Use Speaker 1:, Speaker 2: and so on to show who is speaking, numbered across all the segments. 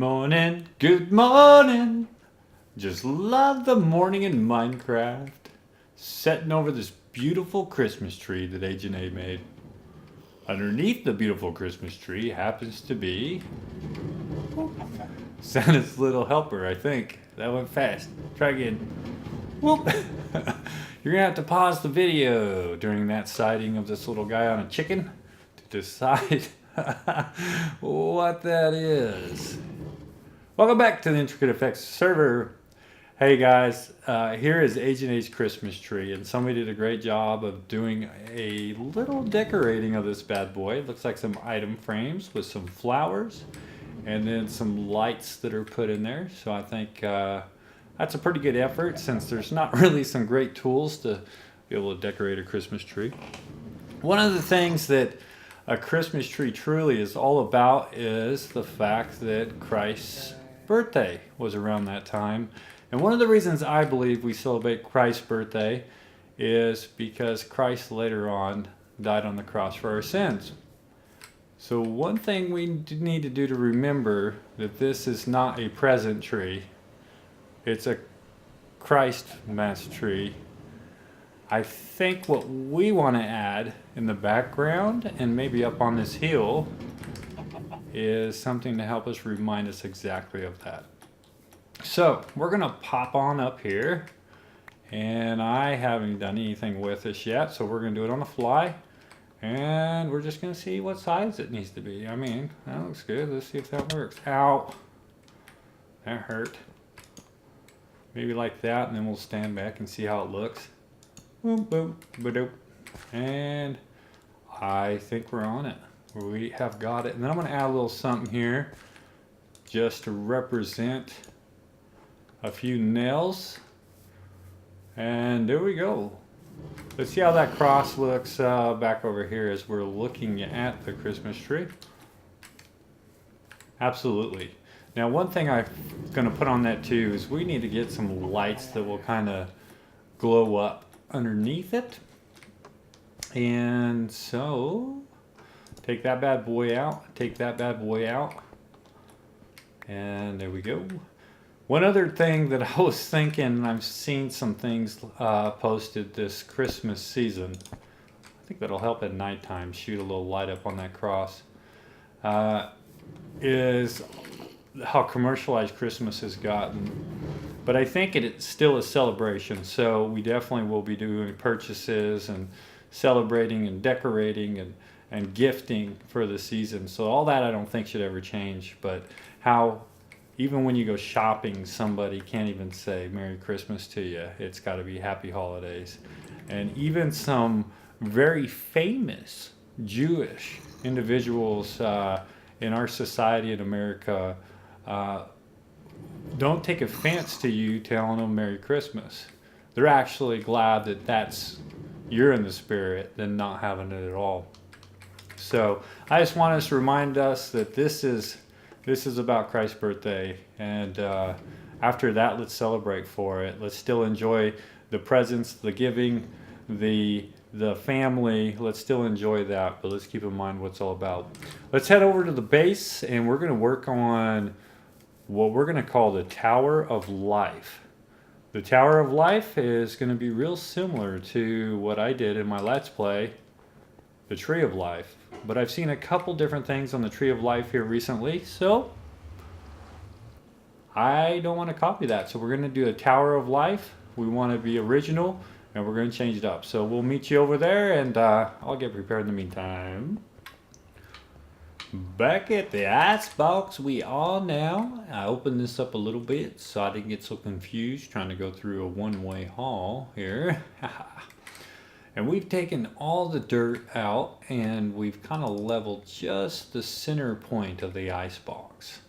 Speaker 1: morning, good morning. Just love the morning in Minecraft. Setting over this beautiful Christmas tree that Agent A made. Underneath the beautiful Christmas tree happens to be Santa's little helper, I think. That went fast. Try again. Whoop. You're gonna have to pause the video during that sighting of this little guy on a chicken to decide what that is. Welcome back to the IntricateAffect server. Hey guys, here is Agent A's Christmas tree, and somebody did a great job of doing a little decorating of this bad boy. It looks like some item frames with some flowers and then some lights that are put in there. So I think that's a pretty good effort, since there's not really some great tools to be able to decorate a Christmas tree. One of the things that a Christmas tree truly is all about is the fact that Christ's birthday was around that time. And one of the reasons I believe we celebrate Christ's birthday is because Christ later on died on the cross for our sins. So one thing we need to do to remember that this is not a present tree. It's a Christ mass tree. I think what we want to add in the background and maybe up on this hill is something to help us remind us exactly of that. So we're going to pop on up here, and I haven't done anything with this yet, so we're going to do it on the fly, and we're just going to see what size it needs to be. I mean, that looks good. Let's see if that works. Ow. That hurt. Maybe like that, and then we'll stand back and see how it looks. Boom, boom, ba-doop. And I think we're on it. We have got it. And then I'm going to add a little something here just to represent a few nails, and there we go. Let's see how that cross looks back over here as we're looking at the Christmas tree. Absolutely. Now one thing I'm going to put on that too is we need to get some lights that will kind of glow up underneath it. And so take that bad boy out, take that bad boy out, and there we go. One other thing that I was thinking, I've seen some things posted this Christmas season. I think that'll help at nighttime, shoot a little light up on that cross. Is how commercialized Christmas has gotten. But I think it's still a celebration, so we definitely will be doing purchases and celebrating and decorating and gifting for the season. So all that I don't think should ever change, but how even when you go shopping, somebody can't even say Merry Christmas to you. It's got to be Happy Holidays. And even some very famous Jewish individuals in our society in America don't take offense to you telling them Merry Christmas. They're actually glad that you're in the spirit than not having it at all. So I just want us to remind us that this is about Christ's birthday, and after that, let's celebrate for it. Let's still enjoy the presents, the giving, the family. Let's still enjoy that, but let's keep in mind what it's all about. Let's head over to the base, and we're going to work on what we're going to call the Tower of Life. The Tower of Life is going to be real similar to what I did in my Let's Play, the Tree of Life. But I've seen a couple different things on the Tree of Life here recently, so I don't want to copy that. So we're going to do a Tower of Life. We want to be original, and we're going to change it up. So we'll meet you over there, and I'll get prepared in the meantime. Back at the icebox we are now. I opened this up a little bit so I didn't get so confused trying to go through a one-way hall here. And we've taken all the dirt out, and we've kind of leveled just the center point of the icebox.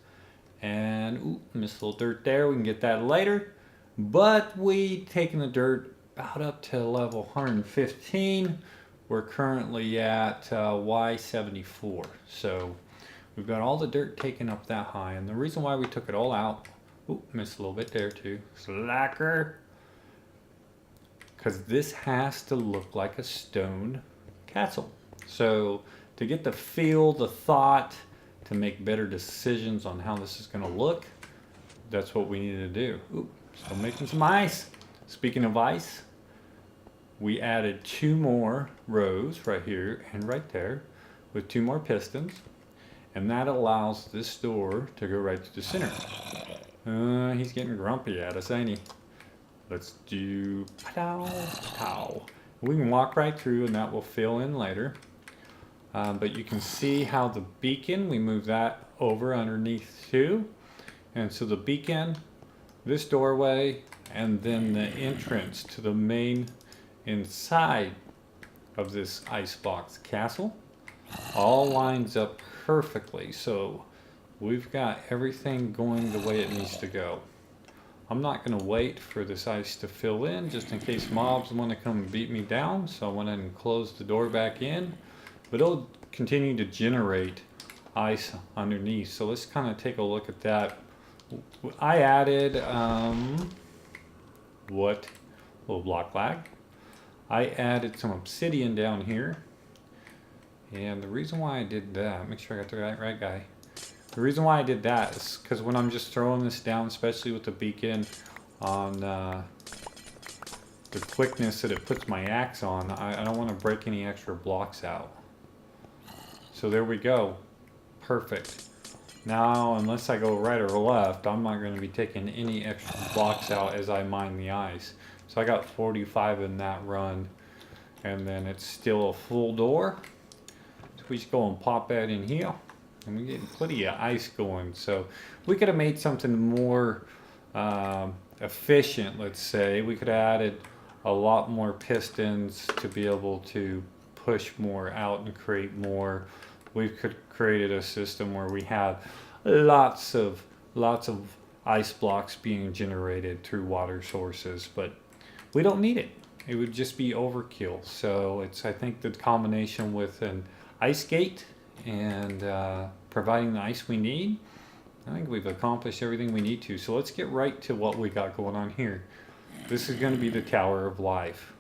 Speaker 1: And ooh, missed a little dirt there. We can get that later. But we've taken the dirt about up to level 115. We're currently at Y74. So we've got all the dirt taken up that high. And the reason why we took it all out, ooh, missed a little bit there too. Slacker. Because this has to look like a stone castle. So to get the feel, the thought, to make better decisions on how this is going to look, that's what we need to do. Ooh, still making some ice. Speaking of ice, we added 2 more rows right here and right there with 2 more pistons, and that allows this door to go right to the center. He's getting grumpy at us, ain't he? Let's do pow, pow. We can walk right through and that will fill in later. But you can see how the beacon, we move that over underneath too. And so the beacon, this doorway, and then the entrance to the main inside of this icebox castle all lines up perfectly. So we've got everything going the way it needs to go. I'm not going to wait for this ice to fill in just in case mobs want to come beat me down. So I went ahead and closed the door back in, but it'll continue to generate ice underneath. So let's kind of take a look at that. I added little block lag. I added some obsidian down here, and the reason why I did that, make sure I got the right guy. The reason why I did that is because when I'm just throwing this down, especially with the beacon on the quickness that it puts my axe on, I don't want to break any extra blocks out. So there we go. Perfect. Now, unless I go right or left, I'm not going to be taking any extra blocks out as I mine the ice. So I got 45 in that run, and then it's still a full door. So we just go and pop that in here. And we're getting plenty of ice going, so we could have made something more efficient, let's say. We could have added a lot more pistons to be able to push more out and create more. We could have created a system where we have lots of ice blocks being generated through water sources, but we don't need it. It would just be overkill. So it's, I think, the combination with an ice gate and providing the ice we need, I think we've accomplished everything we need to. So let's get right to what we got going on here. This is going to be the Tower of Life.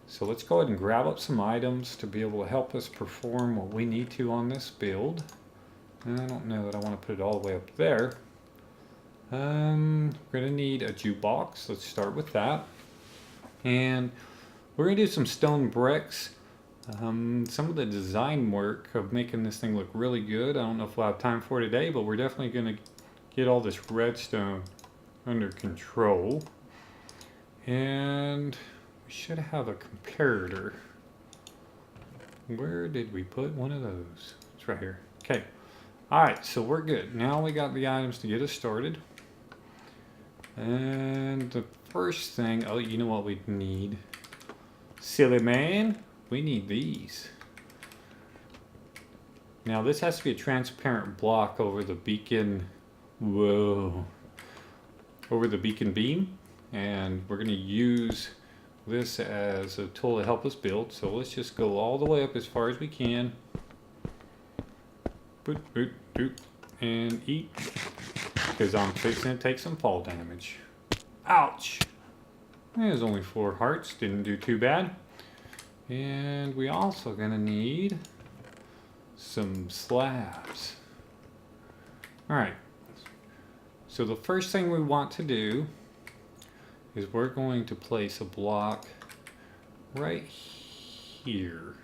Speaker 1: So let's go ahead and grab up some items to be able to help us perform what we need to on this build. And I don't know that I want to put it all the way up there. We're going to need a jukebox. Let's start with that. And we're going to do some stone bricks. Some of the design work of making this thing look really good, I don't know if we'll have time for today, but we're definitely going to get all this redstone under control. And we should have a comparator. Where did we put one of those? It's right here. Okay. Alright, so we're good. Now we got the items to get us started. And the first thing, oh, you know what we need? Silly man. We need these. Now this has to be a transparent block over the beacon. Whoa. Over the beacon beam. And we're going to use this as a tool to help us build. So let's just go all the way up as far as we can. Boop, boop, boop. And eat. Because I'm fixing to take some fall damage. Ouch. There's only 4 hearts. Didn't do too bad. And we also gonna need some slabs. Alright, so the first thing we want to do is we're going to place a block right here.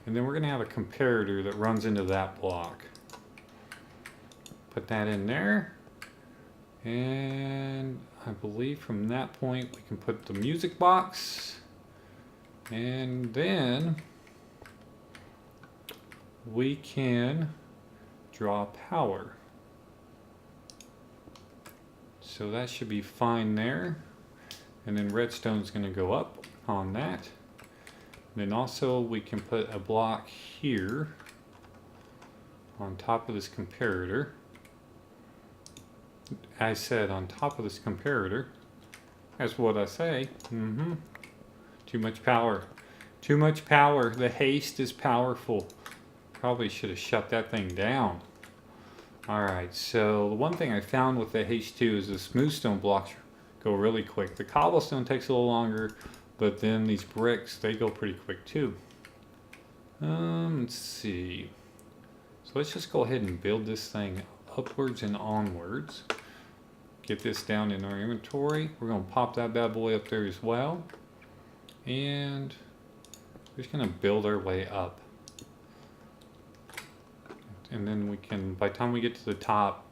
Speaker 1: And then we're gonna have a comparator that runs into that block. Put that in there. And I believe from that point we can put the music box. And then we can draw power. So that should be fine there. And then redstone's going to go up on that. And then also we can put a block here on top of this comparator. I said on top of this comparator. That's what I say. Too much power. Too much power. The haste is powerful. Probably should have shut that thing down. Alright, so the one thing I found with the haste too is the smooth stone blocks go really quick. The cobblestone takes a little longer, but then these bricks, they go pretty quick too. Let's see. So let's just go ahead and build this thing upwards and onwards. Get this down in our inventory. We're going to pop that bad boy up there as well. And we're just going to build our way up. And then we can, by the time we get to the top,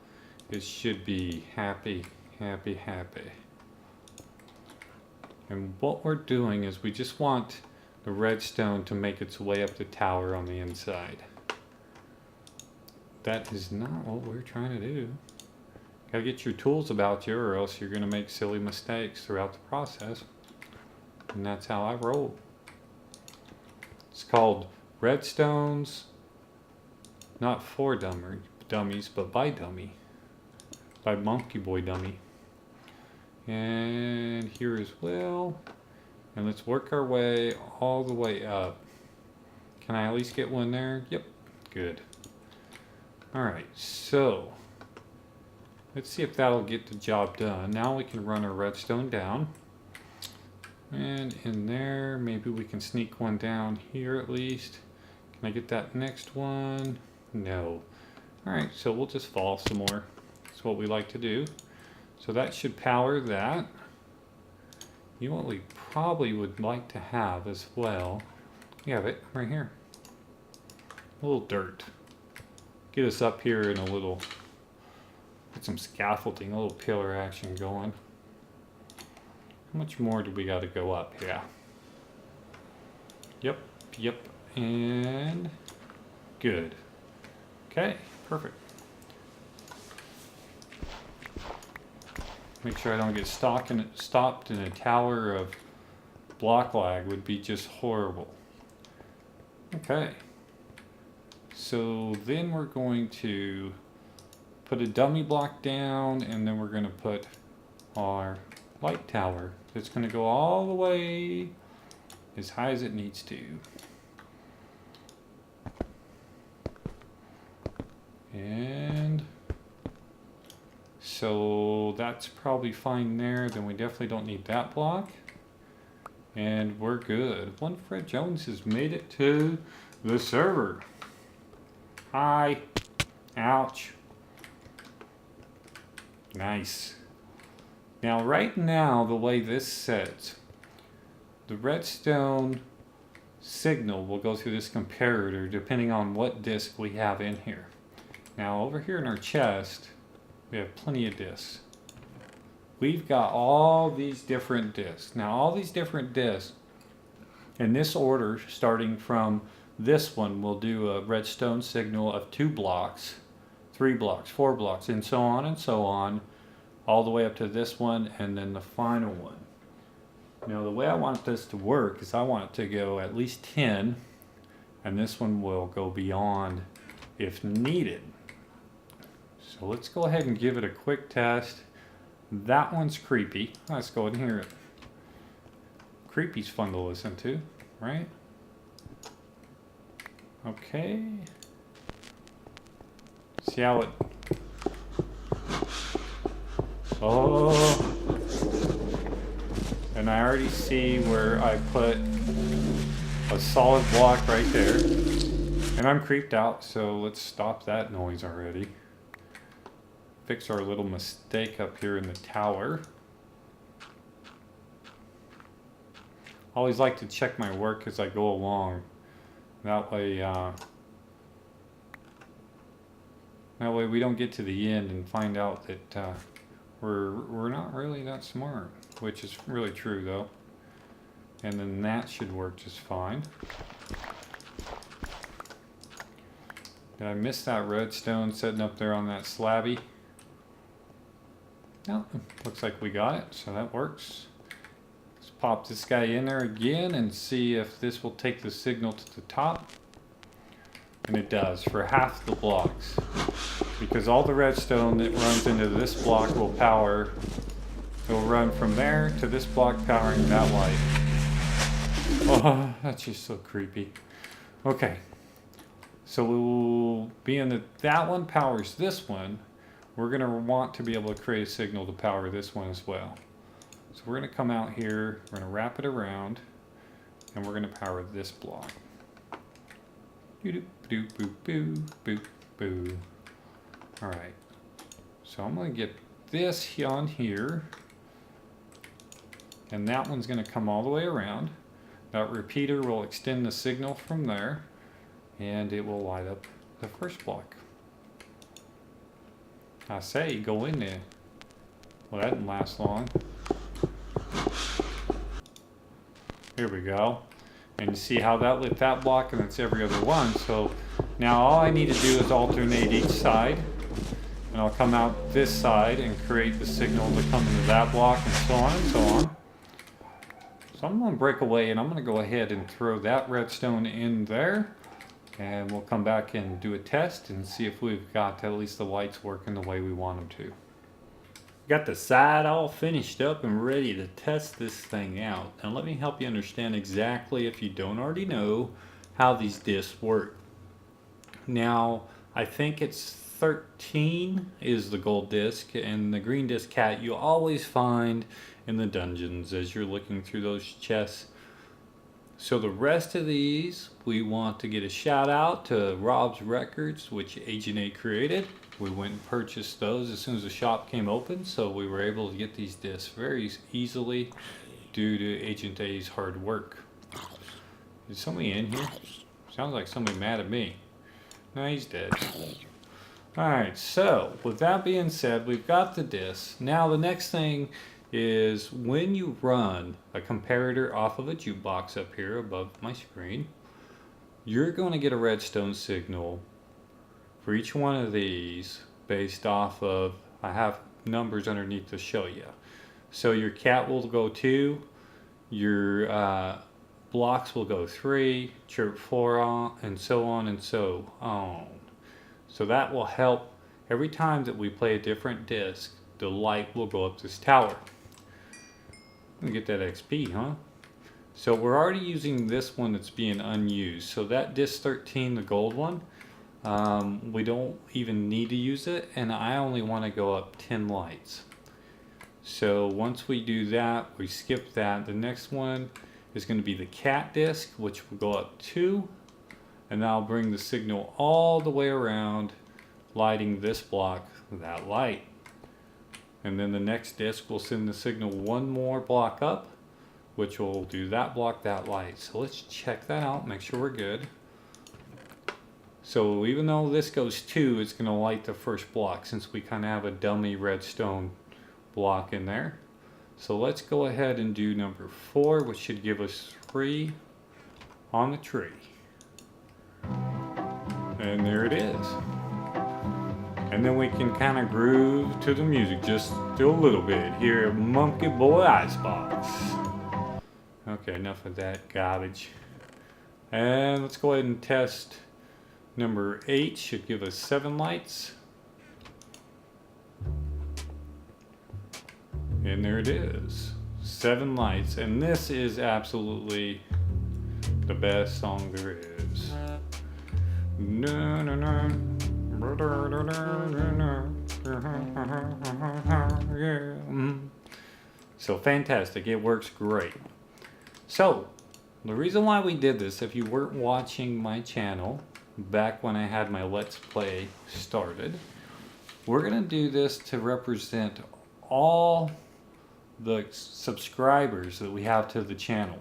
Speaker 1: it should be happy, happy, happy. And what we're doing is we just want the redstone to make its way up the tower on the inside. That is not what we're trying to do. Gotta get your tools about you, or else you're gonna make silly mistakes throughout the process. And that's how I roll. It's called Redstones, not for dummies, but by dummy. By Monkey Boy Dummy. And here as well. And let's work our way all the way up. Can I at least get one there? Yep, good. Alright, so let's see if that'll get the job done. Now we can run our redstone down. And in there, maybe we can sneak one down here at least. Can I get that next one? No. Alright, so we'll just fall some more. That's what we like to do. So that should power that. You know what we probably would like to have as well? We have it right here. A little dirt. Get us up here in a little, get some scaffolding, a little pillar action going. How much more do we got to go up? Yeah. Yep, yep, and good. Okay, perfect. Make sure I don't get stopped in a tower of block lag would be just horrible. Okay. So then we're going to put a dummy block down, and then we're going to put our light tower. It's going to go all the way as high as it needs to. And so that's probably fine there. Then we definitely don't need that block. And we're good. One Fred Jones has made it to the server. Hi. Ouch. Nice. Now right now, the way this sets, the redstone signal will go through this comparator depending on what disk we have in here. Now over here in our chest, we have plenty of disks. We've got all these different disks. Now all these different disks, in this order, starting from this one, will do a redstone signal of 2 blocks, 3 blocks, 4 blocks, and so on, all the way up to this one, and then the final one. Now the way I want this to work is I want it to go at least 10, and this one will go beyond if needed. So let's go ahead and give it a quick test. That one's creepy. Let's go ahead and hear it. Creepy's fun to listen to, right? Okay. See how it... Oh. And I already see where I put a solid block right there. And I'm creeped out, so let's stop that noise already. Fix our little mistake up here in the tower. I always like to check my work as I go along. That way we don't get to the end and find out that we're not really that smart, which is really true though. And then that should work just fine. Did I miss that redstone sitting up there on that slabby? No, looks like we got it, so that works. Let's pop this guy in there again and see if this will take the signal to the top. And it does, for half the blocks. Because all the redstone that runs into this block will power. It will run from there to this block powering that light. Oh, that's just so creepy. Okay. So we'll, being that that one powers this one, we're going to want to be able to create a signal to power this one as well. So we're going to come out here, we're going to wrap it around, and we're going to power this block. Boop, boop, boop, boop, boop. Boo. Alright. So I'm going to get this on here. And that one's going to come all the way around. That repeater will extend the signal from there. And it will light up the first block. I say, go in there. Well, that didn't last long. Here we go. And you see how that lit that block, and it's every other one. So now all I need to do is alternate each side. And I'll come out this side and create the signal to come into that block, and so on and so on. So I'm going to break away, and I'm going to go ahead and throw that redstone in there. And we'll come back and do a test and see if we've got at least the lights working the way we want them to. Got the side all finished up and ready to test this thing out. And let me help you understand exactly, if you don't already know, how these discs work. Now, I think it's 13 is the gold disc, and the green disc cat you always find in the dungeons as you're looking through those chests. So the rest of these, we want to get a shout out to Rob's Records, which Agent A created. We went and purchased those as soon as the shop came open, so we were able to get these discs very easily due to Agent A's hard work. Is somebody in here? Sounds like somebody mad at me. No, he's dead. Alright, so with that being said, we've got the discs. Now the next thing is when you run a comparator off of a jukebox up here above my screen, you're going to get a redstone signal for each one of these based off of, I have numbers underneath to show you. So your cat will go 2, your blocks will go 3, chirp 4 on, and so on and so on. So that will help every time that we play a different disc, the light will go up this tower. Get that XP, huh? So we're already using this one that's being unused. So that disc 13, the gold one, we don't even need to use it, and I only want to go up 10 lights. So once we do that, we skip that. The next one is going to be the cat disc, which will go up 2, and that'll bring the signal all the way around, lighting this block, that light. And then the next disc will send the signal one more block up, which will do that block, that light. So let's check that out, make sure we're good. So even though this goes 2, it's going to light the first block since we kind of have a dummy redstone block in there. So let's go ahead and do number 4, which should give us 3 on the tree. And there it is. And then we can kind of groove to the music just a little bit here, Monkey Boy Icebox. Okay, enough of that garbage. And let's go ahead and test number 8. Should give us 7 lights. And there it is, 7 lights. And this is absolutely the best song there is. No, no, no. So fantastic, it works great. So the reason why we did this, if you weren't watching my channel back when I had my Let's Play started, we're gonna do this to represent all the subscribers that we have to the channel.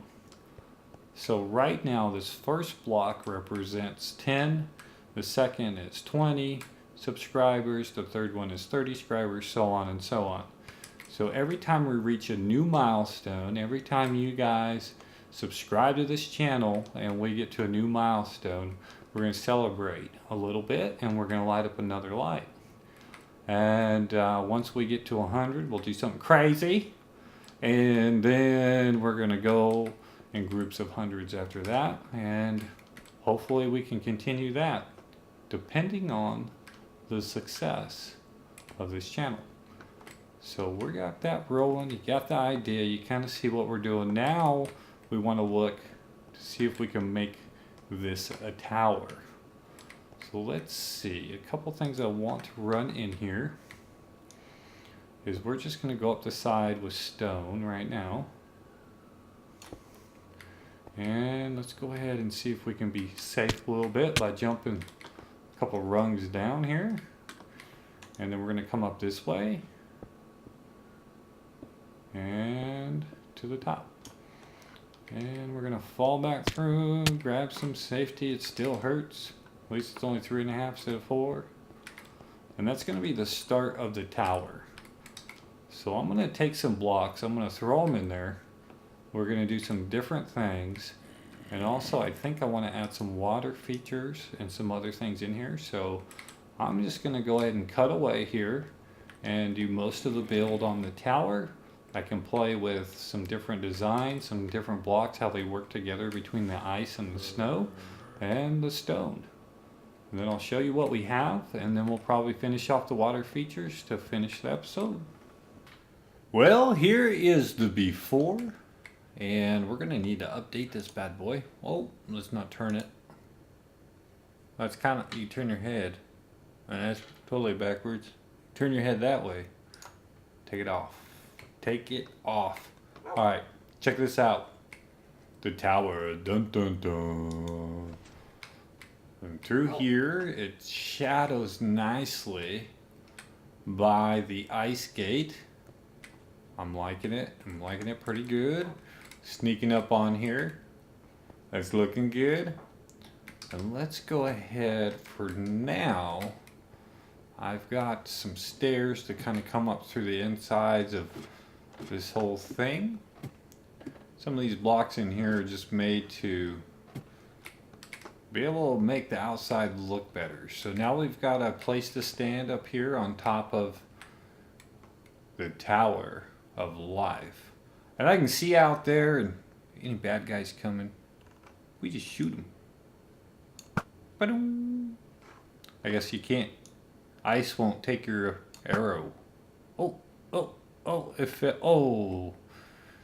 Speaker 1: So right now this first block represents 10, the second is 20 subscribers, the third one is 30 subscribers, so on and so on. So every time we reach a new milestone, every time you guys subscribe to this channel and we get to a new milestone, we're going to celebrate a little bit and we're going to light up another light. And once we get to 100, we'll do something crazy, and then we're going to go in groups of hundreds after that, and hopefully we can continue that depending on the success of this channel. So we got that rolling, you got the idea, you kind of see what we're doing. Now we want to look to see if we can make this a tower. So let's see, a couple things I want to run in here is we're just going to go up the side with stone right now. And let's go ahead and see if we can be safe a little bit by jumping a couple rungs down here. And then we're going to come up this way. And to the top. And we're going to fall back through, grab some safety. It still hurts. At least it's only 3.5 instead of 4. And that's going to be the start of the tower. So I'm going to take some blocks. I'm going to throw them in there. We're going to do some different things. And also I think I want to add some water features and some other things in here. So I'm just going to go ahead and cut away here and do most of the build on the tower. I can play with some different designs, some different blocks, how they work together between the ice and the snow and the stone. And then I'll show you what we have, and then we'll probably finish off the water features to finish the episode. Well, here is the before, and we're gonna need to update this bad boy. Oh, let's not turn it. That's kind of, you turn your head, and that's totally backwards. Turn your head that way. Take it off. Take it off. Alright, check this out. The tower. Dun dun dun. And through here, it shadows nicely by the ice gate. I'm liking it. I'm liking it pretty good. Sneaking up on here. That's looking good. And let's go ahead for now. I've got some stairs to kind of come up through the insides of this whole thing. Some of these blocks in here are just made to be able to make the outside look better. So now we've got a place to stand up here on top of the Tower of Life. And I can see out there, and any bad guys coming, we just shoot them. Ba-dum. I guess you can't. Ice won't take your arrow. Oh, oh, oh, oh.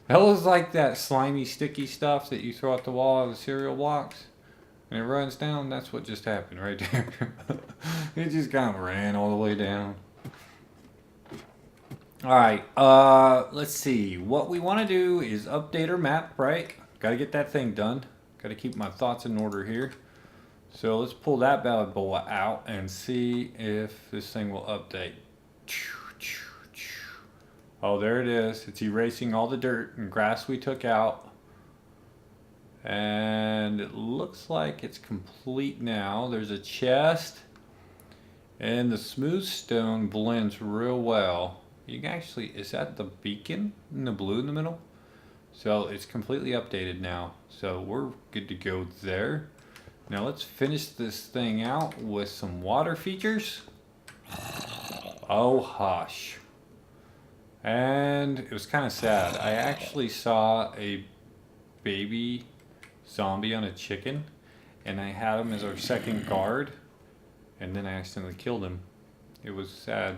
Speaker 1: That was like that slimy, sticky stuff that you throw at the wall of the cereal box. And it runs down. That's what just happened right there. It just kind of ran all the way down. Alright, let's see. What we want to do is update our map, right? Got to get that thing done. Got to keep my thoughts in order here. So let's pull that bad boy out and see if this thing will update. Oh, there it is. It's erasing all the dirt and grass we took out. And it looks like it's complete now. There's a chest. And the smooth stone blends real well. You can actually, is that the beacon in the blue in the middle? So it's completely updated now. So we're good to go there. Now let's finish this thing out with some water features. Oh hush. And it was kind of sad. I actually saw a baby zombie on a chicken, and I had him as our second guard, and then I accidentally killed him. It was sad.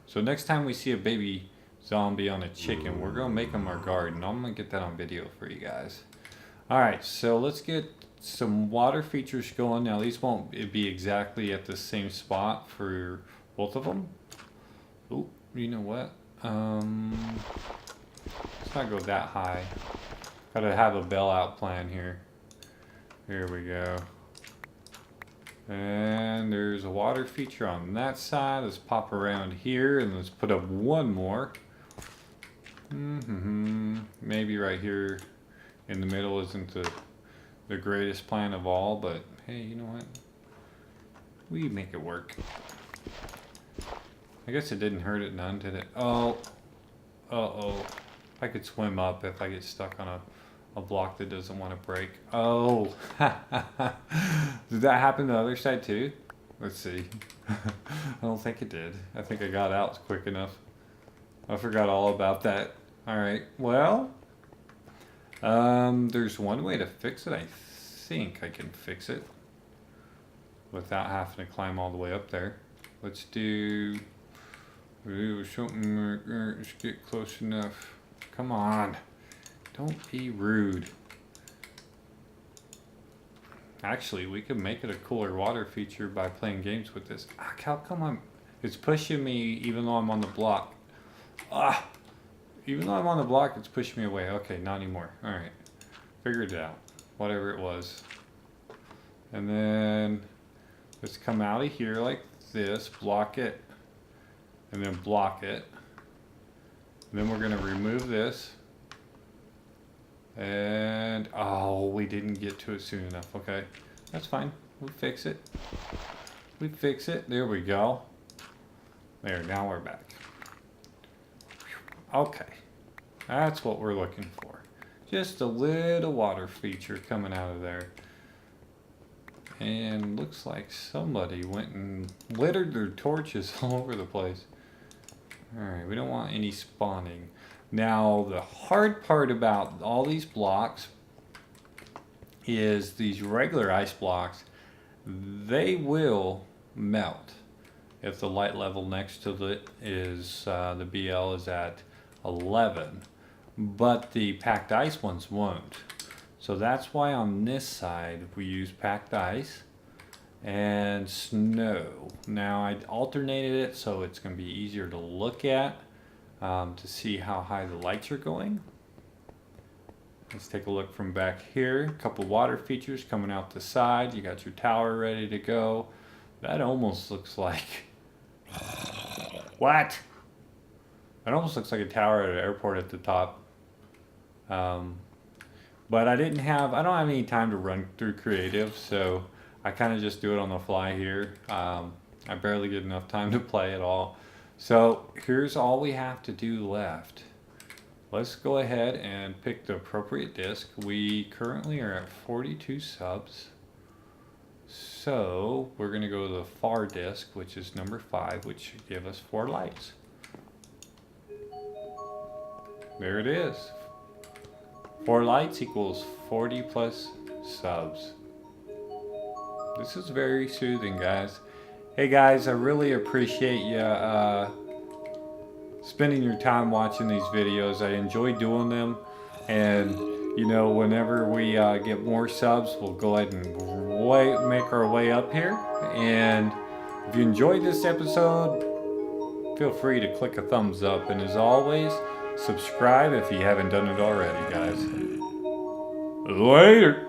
Speaker 1: So next time we see a baby zombie on a chicken, we're going to make him our guard, and I'm going to get that on video for you guys. Alright, so let's get some water features going. Now these won't be exactly at the same spot for both of them. Oh, you know what? Let's not go that high. Gotta have a bailout plan here. Here we go. And there's a water feature on that side. Let's pop around here and let's put up one more. Maybe right here in the middle isn't the greatest plan of all, but hey, you know what? We make it work. I guess it didn't hurt it none, did it? Oh. Uh-oh. I could swim up if I get stuck on a block that doesn't want to break. Oh. Did that happen to the other side too? Let's see. I don't think it did. I think I got out quick enough. I forgot all about that. Alright, well. There's one way to fix it. I think I can fix it without having to climb all the way up there. Let's do something. Let's get close enough. Come on. Don't be rude. Actually, we could make it a cooler water feature by playing games with this. Ah, how come it's pushing me even though I'm on the block. Ah! Even though I'm on the block, it's pushing me away. Okay, not anymore. Alright. Figured it out. Whatever it was. And then Just come out of here like this, block it, and then block it. And then we're going to remove this. And, oh, we didn't get to it soon enough. Okay, that's fine. We'll fix it. We fix it. There we go. There, now we're back. Okay, that's what we're looking for. Just a little water feature coming out of there. And looks like somebody went and littered their torches all over the place. Alright, we don't want any spawning. Now, the hard part about all these blocks is these regular ice blocks, they will melt if the light level next to it is, the BL is at 11. But the packed ice ones won't. So that's why on this side we use packed ice and snow. Now I alternated it so it's going to be easier to look at to see how high the lights are going. Let's take a look from back here. A couple water features coming out the side. You got your tower ready to go. That almost looks like... What? That almost looks like a tower at an airport at the top. But I don't have any time to run through creative, so I kind of just do it on the fly here. I barely get enough time to play at all. So here's all we have to do left. Let's go ahead and pick the appropriate disc. We currently are at 42 subs. So we're going to go to the far disc, which is number 5, which should give us 4 lights. There it is. 4 lights equals 40 plus subs. This is very soothing, guys. Hey guys, I really appreciate you spending your time watching these videos. I enjoy doing them, and you know, whenever we get more subs, we'll go ahead and make our way up here. And if you enjoyed this episode, feel free to click a thumbs up, and as always, subscribe if you haven't done it already, guys. Later.